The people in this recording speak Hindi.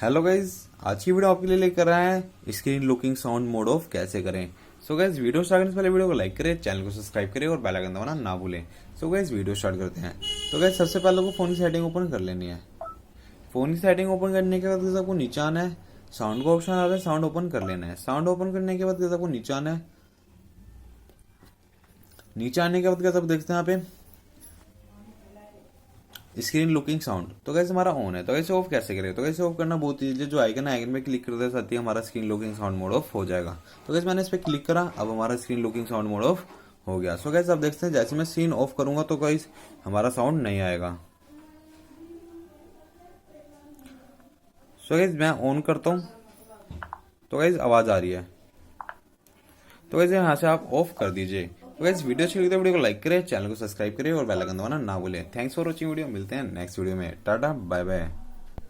हेलो गाइज, आज की वीडियो आपके लिए लेकर आए हैं screen looking sound mode of कैसे करें। सो गाइज वीडियो स्टार्ट करने से पहले वीडियो को लाइक करें, चैनल को सब्सक्राइब करें और बेल आइकन दबाना ना भूलें। सो गाइज वीडियो स्टार्ट करते हैं। तो गाइज सबसे पहले को फोन की सेटिंग ओपन कर लेनी है। फोन की सेटिंग ओपन करने के बाद आपको नीचे आना है, साउंड का ऑप्शन आता है, साउंड ओपन कर लेना है। साउंड ओपन करने के बाद आपको नीचे आना है। नीचे आने के बाद आप देखते हैं यहाँ पे स्क्रीन लुकिंग साउंड। तो कैसे हमारा ऑन है, तो कैसे ऑफ कैसे करें। तो कैसे ऑफ करना बहुत ईजी, जो आइकन है आइकन पे क्लिक करते साथ ही हमारा screen looking sound mode of हो जाएगा। तो कैसे मैंने इस पर क्लिक करा, अब हमारा screen looking sound mode of हो गया। सो कैसे आप देखते हैं जैसे मैं स्क्रीन ऑफ करूंगा तो गाइस हमारा साउंड नहीं आएगा। सो गाइस मैं ऑन करता हूँ तो गाइस आवाज आ रही है। तो गाइस यहाँ से आप ऑफ कर दीजिए। तो गाइस वीडियो अच्छी लगी तो वीडियो को लाइक करें, चैनल को सब्सक्राइब करें और बेल आइकन दबाना ना भूलें। थैंक्स फॉर वॉचिंग वीडियो, मिलते हैं नेक्स्ट वीडियो में। Tata bye bye.